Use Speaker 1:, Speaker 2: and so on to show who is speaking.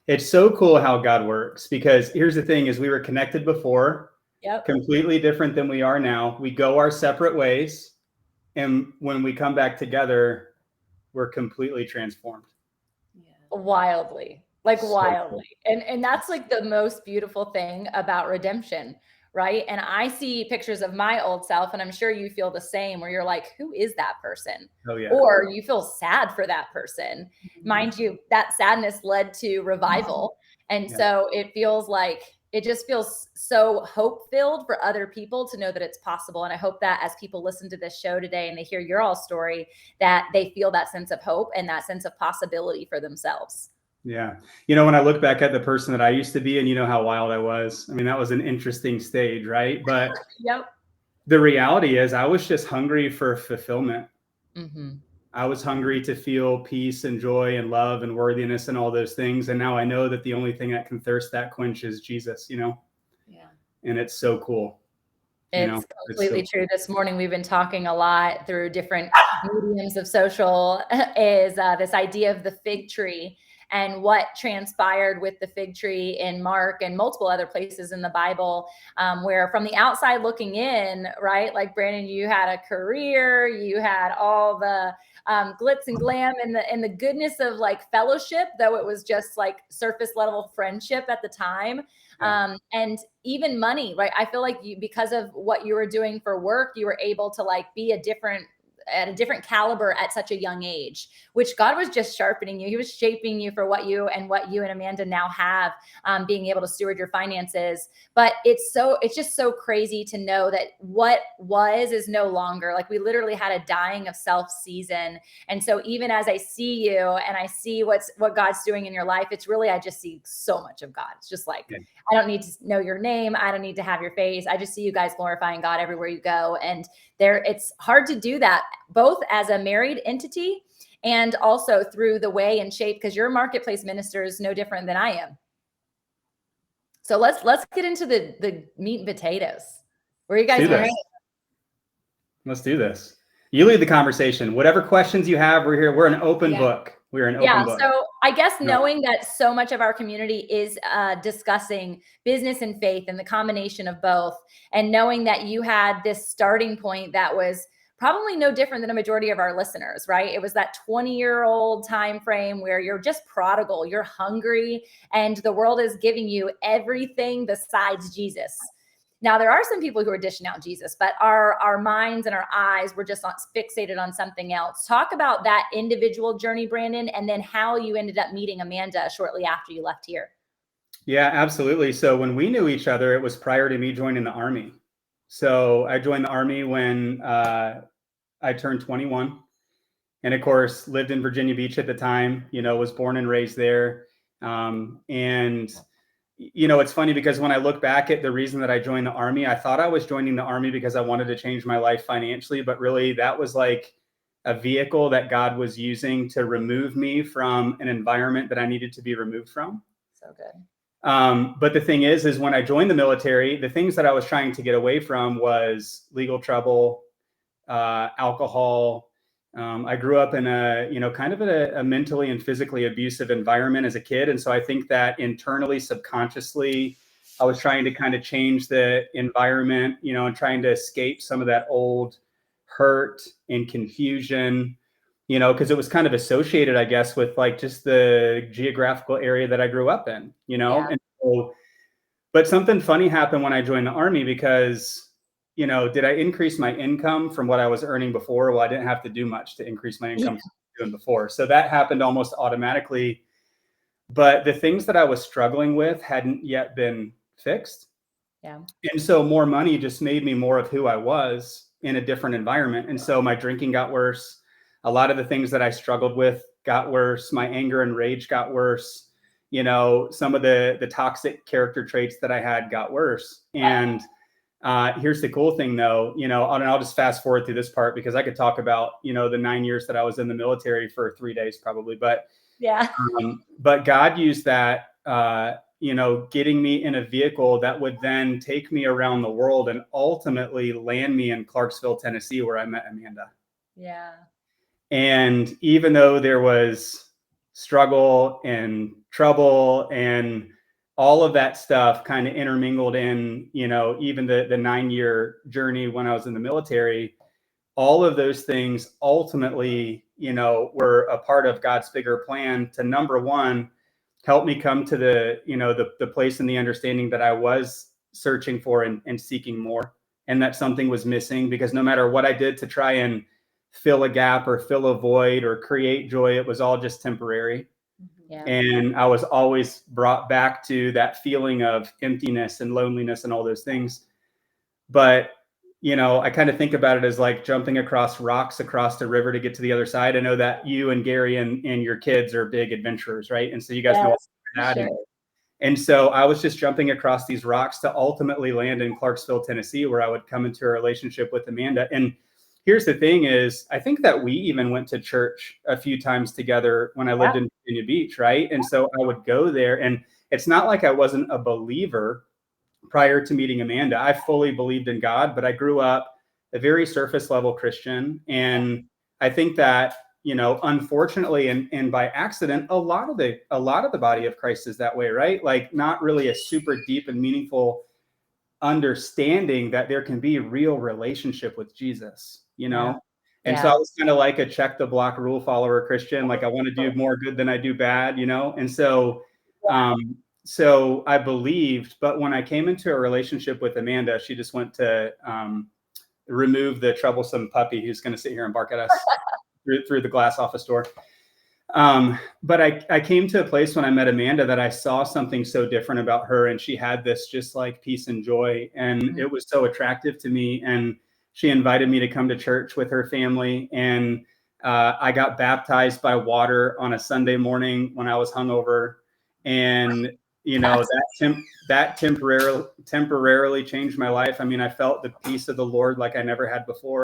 Speaker 1: It's so cool how God works, because here's the thing is we were connected before,
Speaker 2: Yep.
Speaker 1: completely different than we are now. We go our separate ways. And when we come back together, we're completely transformed.
Speaker 2: Wildly, like
Speaker 1: So
Speaker 2: wildly.
Speaker 1: cool.
Speaker 2: And that's like the most beautiful thing about redemption, right? And I see pictures of my old self, and I'm sure you feel the same, where you're like, who is that person?
Speaker 1: Oh, yeah.
Speaker 2: Or you feel sad for that person. Mind
Speaker 1: Yeah.
Speaker 2: you, that sadness led to revival. And
Speaker 1: Yeah.
Speaker 2: so it feels like it just feels so hope filled for other people to know that it's possible. And I hope that as people listen to this show today and they hear your all story, that they feel that sense of hope and that sense of possibility for themselves.
Speaker 1: Yeah. You know, when I look back at the person that I used to be, and you know how wild I was, I mean, that was an interesting stage, right? But
Speaker 2: Yep.
Speaker 1: the reality is I was just hungry for fulfillment.
Speaker 2: Mm-hmm.
Speaker 1: I was hungry to feel peace and joy and love and worthiness and all those things. And now I know that the only thing that can thirst that quench is Jesus, you know?
Speaker 2: Yeah.
Speaker 1: And it's so cool.
Speaker 2: It's completely true. This morning, we've been talking a lot through different mediums of social is this idea of the fig tree and what transpired with the fig tree in Mark and multiple other places in the Bible, where from the outside looking in, right? Like Brandon, you had a career, you had all the glitz and glam and the goodness of like fellowship, though it was just like surface level friendship at the time. And even money, right? I feel like you, because of what you were doing for work, you were able to like be at a different caliber at such a young age, which God was just sharpening you. He was shaping you for what you and Amanda now have, being able to steward your finances. But it's just so crazy to know that what was is no longer. Like we literally had a dying of self season. And so even as I see you and I see what God's doing in your life, it's really, I just see so much of God. It's just like, I don't need to know your name. I don't need to have your face. I just see you guys glorifying God everywhere you go. And it's hard to do that both as a married entity and also through the way and shape, because your marketplace minister is no different than I am. So let's get into the meat and potatoes. Where are you guys going?
Speaker 1: Let's do this. You lead the conversation. Whatever questions you have, we're here. We're an open book. We're an open book.
Speaker 2: So I guess knowing that so much of our community is discussing business and faith and the combination of both, and knowing that you had this starting point that was probably no different than a majority of our listeners, right? It was that 20-year-old time frame where you're just prodigal, you're hungry, and the world is giving you everything besides Jesus. Now, there are some people who are dishing out Jesus, but our minds and our eyes were just fixated on something else. Talk about that individual journey, Brandon, and then how you ended up meeting Amanda shortly after you left here.
Speaker 1: Yeah, absolutely. So when we knew each other, it was prior to me joining the Army. So I joined the Army when I turned 21. And of course, lived in Virginia Beach at the time, was born and raised there. And it's funny because when I look back at the reason that I joined the Army, I thought I was joining the Army because I wanted to change my life financially, but really that was like a vehicle that God was using to remove me from an environment that I needed to be removed from.
Speaker 2: So good.
Speaker 1: But the thing is when I joined the military, the things that I was trying to get away from was legal trouble, alcohol. I grew up in a mentally and physically abusive environment as a kid. And so I think that internally, subconsciously, I was trying to kind of change the environment, and trying to escape some of that old hurt and confusion, because it was kind of associated, I guess, with like just the geographical area that I grew up in, And so, but something funny happened when I joined the Army because did I increase my income from what I was earning before? Well, I didn't have to do much to increase my income from doing before. So that happened almost automatically. But the things that I was struggling with hadn't yet been fixed.
Speaker 2: Yeah.
Speaker 1: And so more money just made me more of who I was in a different environment. And so my drinking got worse. A lot of the things that I struggled with got worse. My anger and rage got worse. Some of the toxic character traits that I had got worse. And here's the cool thing though, and I'll just fast forward through this part because I could talk about, the 9 years that I was in the military for 3 days probably, but but God used that, getting me in a vehicle that would then take me around the world and ultimately land me in Clarksville, Tennessee, where I met Amanda.
Speaker 2: Yeah.
Speaker 1: And even though there was struggle and trouble and all of that stuff kind of intermingled in, you know, even the 9-year journey when I was in the military. All of those things ultimately, you know, were a part of God's bigger plan to, number one, help me come to the, you know, the place and the understanding that I was searching for and seeking more, and that something was missing, because no matter what I did to try and fill a gap or fill a void or create joy, it was all just temporary.
Speaker 2: Yeah.
Speaker 1: And I was always brought back to that feeling of emptiness and loneliness and all those things. But, you know, I kind of think about it as like jumping across rocks across the river to get to the other side. I know that you and Gary and your kids are big adventurers, right? And so you guys know that.
Speaker 2: Sure.
Speaker 1: And so I was just jumping across these rocks to ultimately land in Clarksville, Tennessee, where I would come into a relationship with Amanda. And here's the thing is, I think that we even went to church a few times together when I lived in Virginia Beach, right? And so I would go there, and it's not like I wasn't a believer prior to meeting Amanda. I fully believed in God, but I grew up a very surface level Christian. And I think that, you know, unfortunately, and by accident, a lot of the body of Christ is that way, right? Like, not really a super deep and meaningful understanding that there can be real relationship with Jesus, you know? And so I was kind of like a check the block rule follower Christian. Like, I want to do more good than I do bad, you know? And so, so I believed, but when I came into a relationship with Amanda, she just went to remove the troublesome puppy who's going to sit here and bark at us through the glass office door. But I came to a place when I met Amanda that I saw something so different about her, and she had this just like peace and joy, and it was so attractive to me. And she invited me to come to church with her family, and I got baptized by water on a Sunday morning when I was hungover, and you know, that temporarily changed my life. I mean, I felt the peace of the Lord like I never had before.